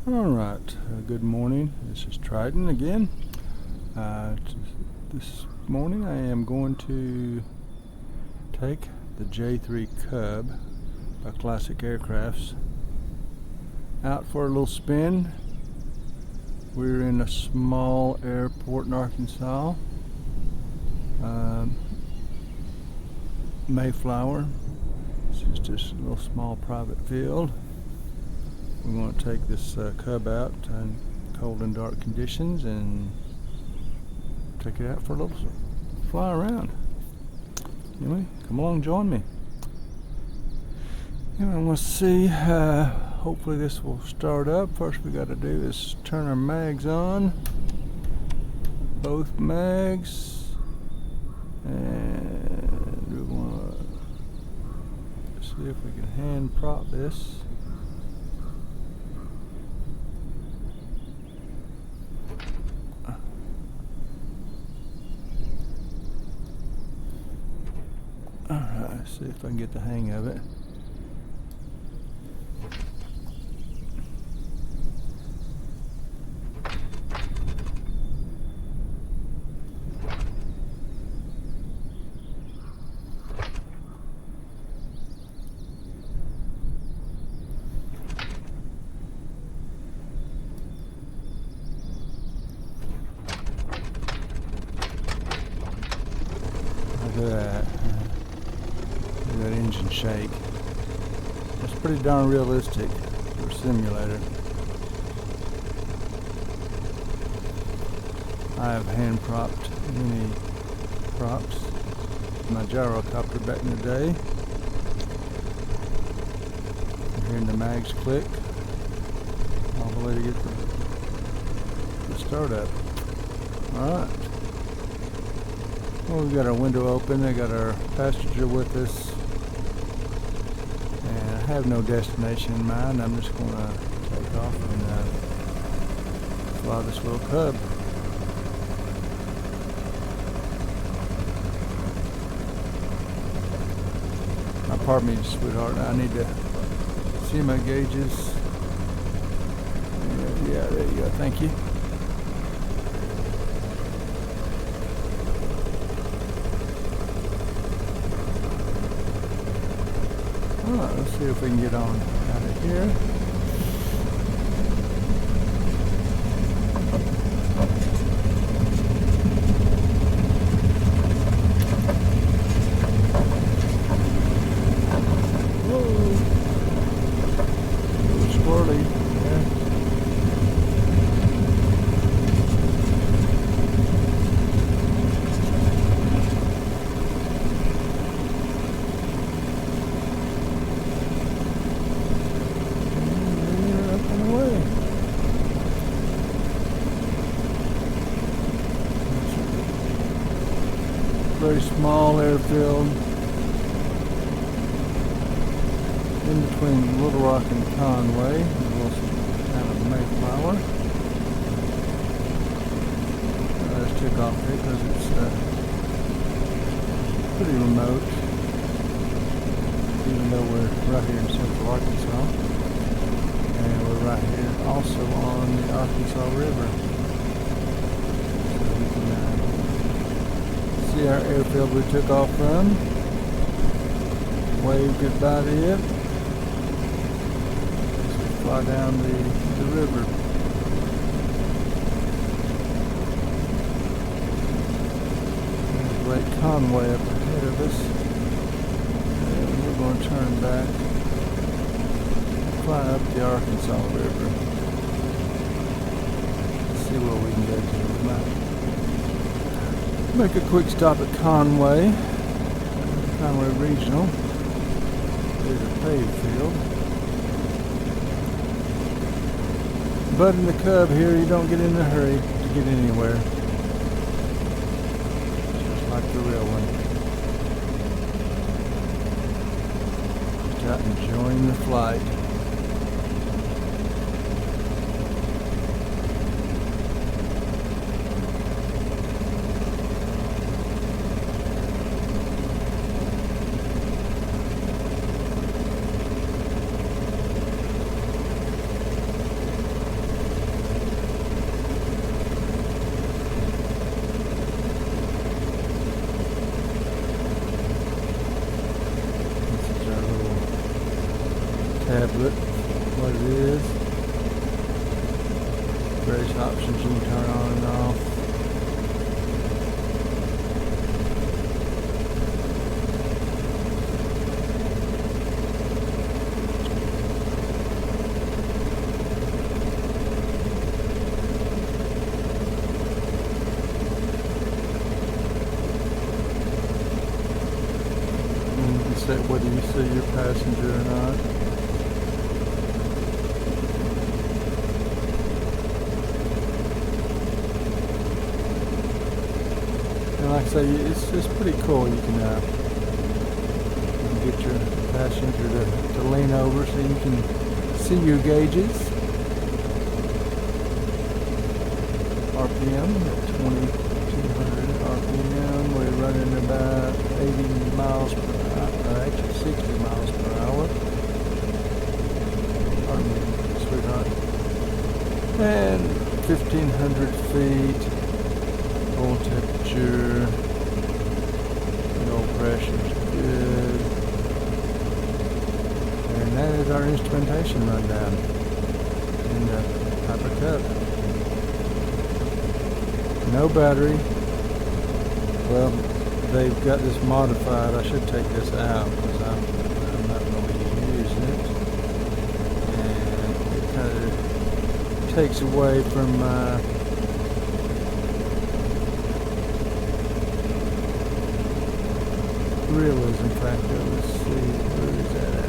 Alright, good morning. This is Triton again. This morning I am going to take the J3 Cub by Classic Aircrafts out for a little spin. We're in a small airport in Arkansas, Mayflower. This is just a little small private field. We want to take this Cub out in cold and dark conditions and take it out for a little fly around. Anyway, come along, join me. Anyway, we'll see. Hopefully this will start up. First we got to do is turn our mags on. Both mags. And we want to see if we can hand prop this. Alright, see if I can get the hang of it. Look at that. That engine shake. That's pretty darn realistic for a simulator. I have hand propped many props. My gyrocopter back in the day. I'm hearing the mags click all the way to get the start up. Alright. Well, we've got our window open. They got our passenger with us. And I have no destination in mind. I'm just going to take off and fly this little Cub. Pardon me, sweetheart. I need to see my gauges. Yeah, there you go. Thank you. Alright, let's see if we can get on out of here. Very small airfield in between Little Rock and Conway, a little town of Mayflower. Let's check off here because it's pretty remote, even though we're right here in central Arkansas, and we're right here also on the Arkansas River. See our airfield we took off from. Wave goodbye to it. Let's fly down the river. There's Lake Conway up ahead of us. And we're going to turn back and fly up the Arkansas River. Let's see where we can go to. We might make a quick stop at Conway Regional. There's a paved field. But in the Cub here, you don't get in a hurry to get anywhere. Just like the real one. Just out enjoying the flight. tablet what it is. Various options you can turn on and off. Whether you see your passenger or not. And like I say, it's pretty cool. You can get your passenger to lean over so you can see your gauges. RPM at 2200 RPM. We're running about 80 miles per hour. Actually 60 miles per hour. Pardon me, sweetheart. And 1500 feet. Full temperature. No pressure is good. And that is our instrumentation rundown in the Piper Cub. No battery. Well, they've got this modified. I should take this out because I'm not going to be using it. And it kind of takes away from my realism factor. Let's see, where is that at?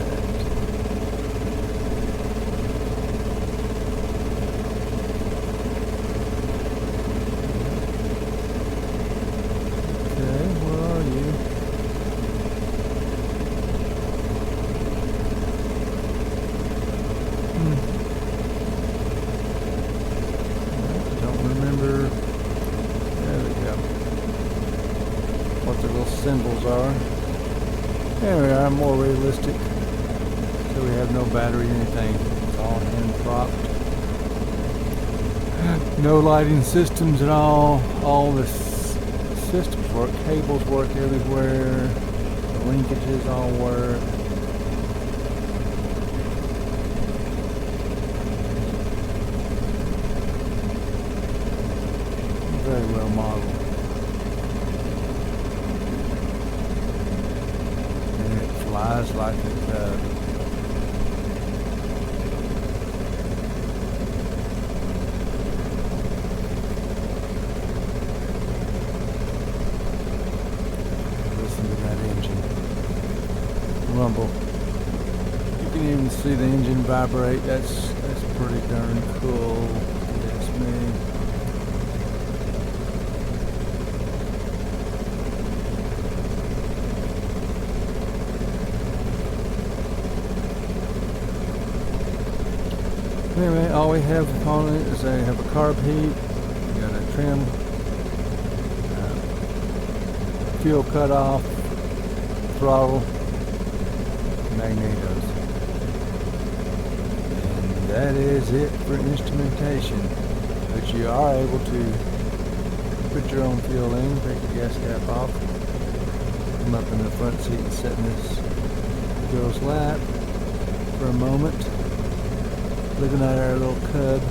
What the little symbols are. There we are, more realistic. So we have no battery or anything. It's all hand propped. No lighting systems at all. All the systems work. Cables work everywhere. The linkages all work. Very well modeled. Flies like a cub. Listen to that engine rumble. You can even see the engine vibrate. That's pretty darn cool. That's me. Anyway, all we have on it is I have a carb heat, we got a trim, fuel cutoff, throttle, magnetos. And that is it for instrumentation. But you are able to put your own fuel in, take the gas cap off, come up in the front seat and sit in this girl's lap for a moment. Looking at our little cub.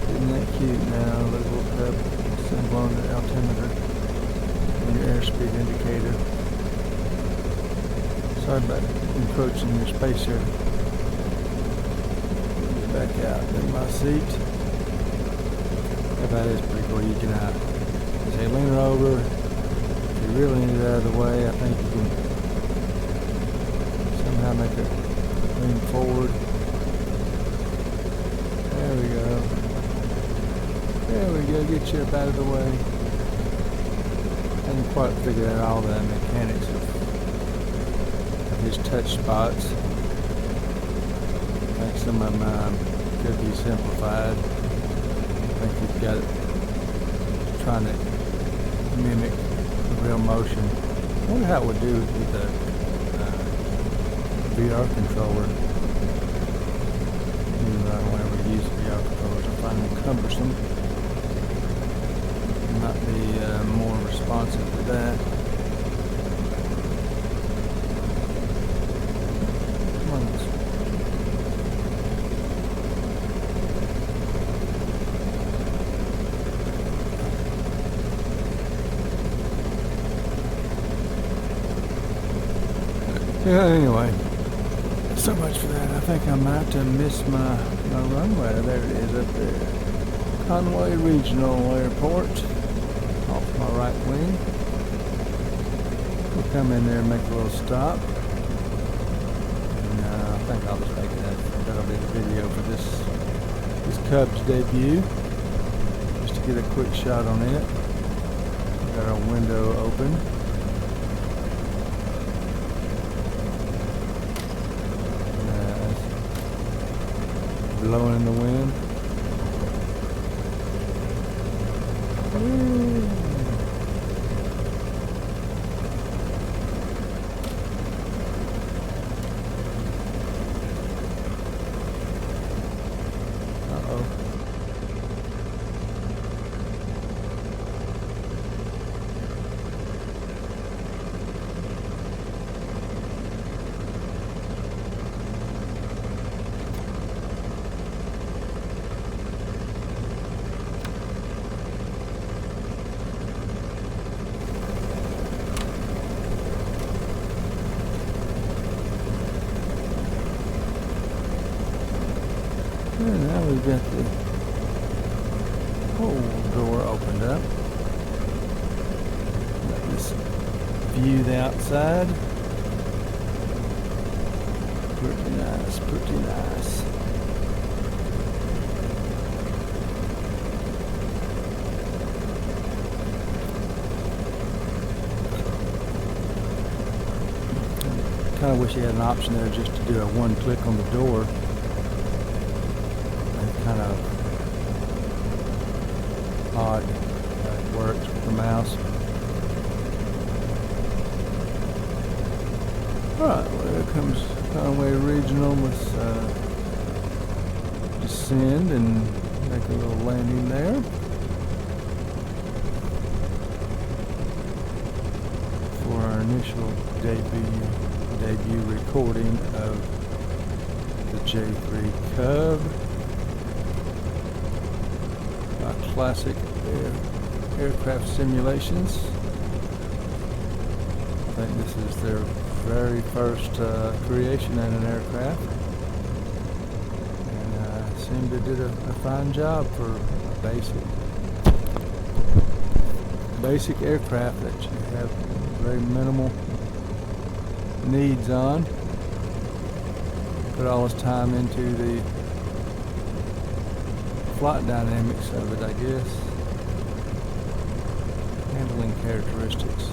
Isn't that cute now? Look, little cub symbol on the altimeter and your airspeed indicator. Sorry about encroaching your space here. Get back out in my seat. That is pretty cool. You can say lean her over. If you really need it out of the way, I think you can somehow make it lean forward. There we go. There we go. Get you up out of the way. I didn't quite figure out all the mechanics of his touch spots. I think some of them could be simplified. I think he's got it trying to mimic real motion. I wonder how it would do with the VR controller. Whenever we use VR controllers, I find them cumbersome. Might be more responsive to that. Come on, Yeah, anyway, so much for that. I think I might have missed my runway. There it is up there. Conway Regional Airport, off my right wing. We'll come in there and make a little stop. And I think I'll just make that'll be the video for this Cub's debut. Just to get a quick shot on it. We got our window open. Blowing in the wind. Uh-oh. And now we've got the whole door opened up. Got this view the outside. Pretty nice, pretty nice. Kind of wish you had an option there just to do a one click on the door. Kind of odd how it works with the mouse. Alright, well, there comes Conway Regional. Let's descend and make a little landing there. For our initial debut recording of the J3 Cub. Classic aircraft simulations. I think this is their very first creation in an aircraft, and seem to did a fine job for a basic aircraft that you have very minimal needs on. Put all this time into the flight dynamics of it, I guess. Handling characteristics.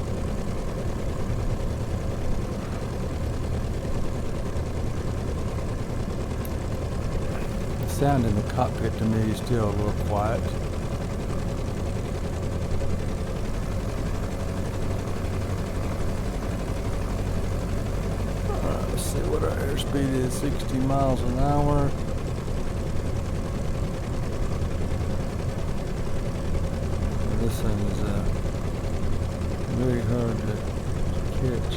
The sound in the cockpit to me is still a little quiet. Alright, let's see what our airspeed is. 60 miles an hour. This thing is very hard to catch.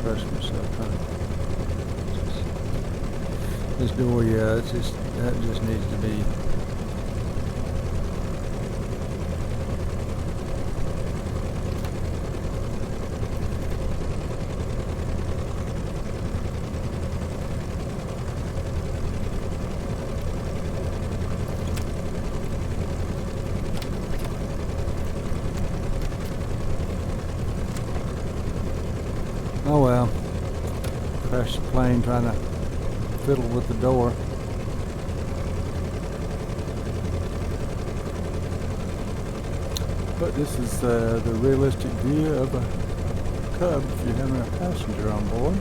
Press myself trying to. This door, yeah, that just needs to be. Oh well, crashed the plane trying to fiddle with the door. But this is the realistic view of a Cub if you're having a passenger on board.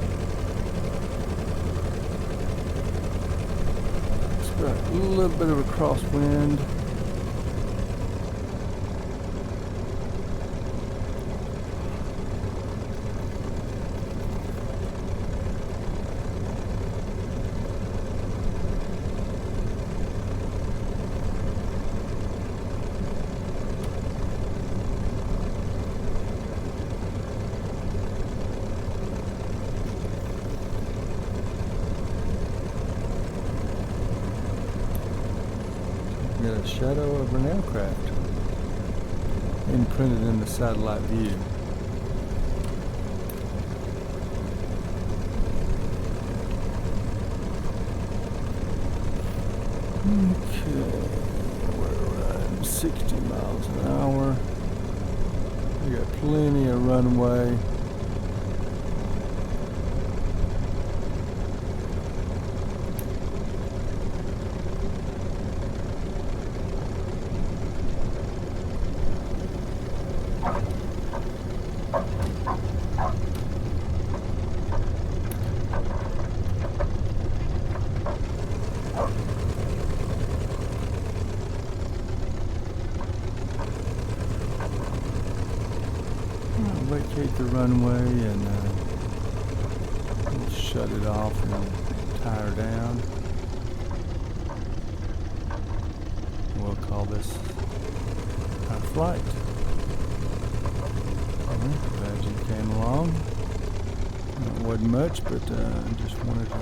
It's got a little bit of a crosswind. Got a shadow of an aircraft. imprinted in the satellite view. Okay, we're riding 60 miles an hour. We got plenty of runway. Vacate the runway and we'll shut it off and tire down. We'll call this our flight. Glad you came along. It wasn't much, but I just wanted to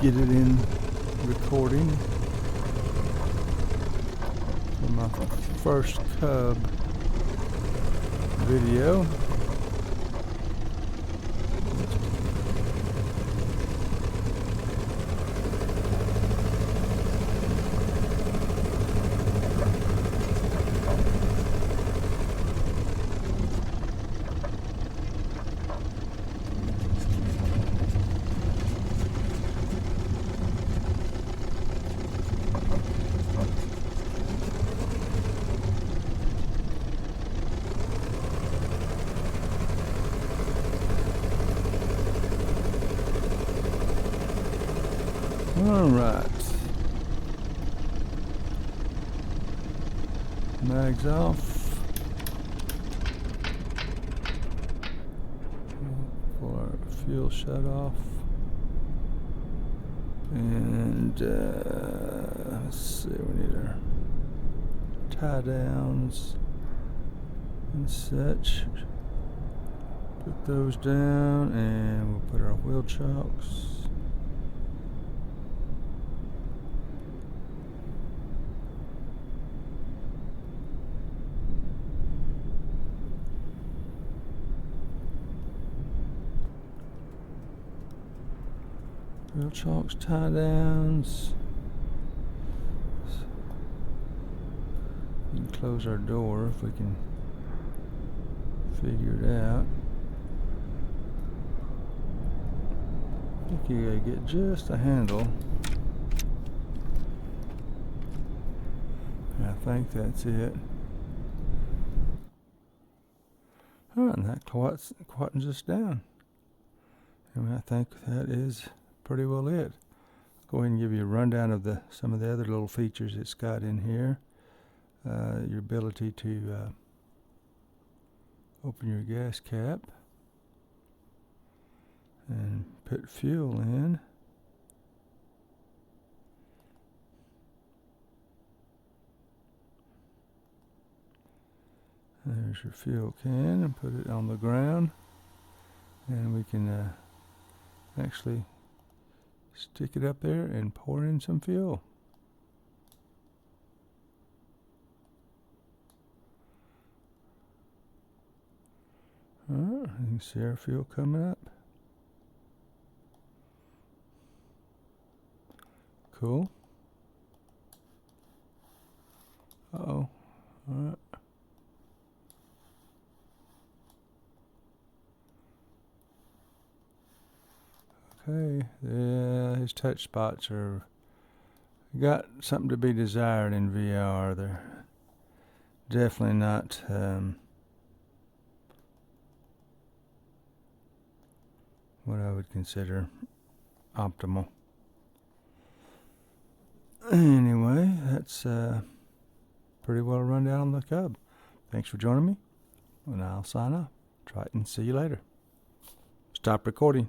get it in recording for my first Cub video. All right. Mags off. Pull our fuel shut off. And let's see, we need our tie downs and such. Put those down and we'll put our wheel chocks. Wheel chocks, tie downs. We can close our door if we can figure it out. I think you gotta get just a handle. I think that's it. And that quietens us down. And I think that is pretty well it. Go ahead and give you a rundown of some of the other little features it's got in here. Your ability to open your gas cap and put fuel in. There's your fuel can, and put it on the ground, and we can actually stick it up there and pour in some fuel. You can see our fuel coming up. Cool. Uh-oh. Alright. Okay, yeah, his touch spots are got something to be desired in VR. They're definitely not what I would consider optimal. Anyway, that's pretty well run down on the Cub. Thanks for joining me, and I'll sign off. Try it and see you later. Stop recording.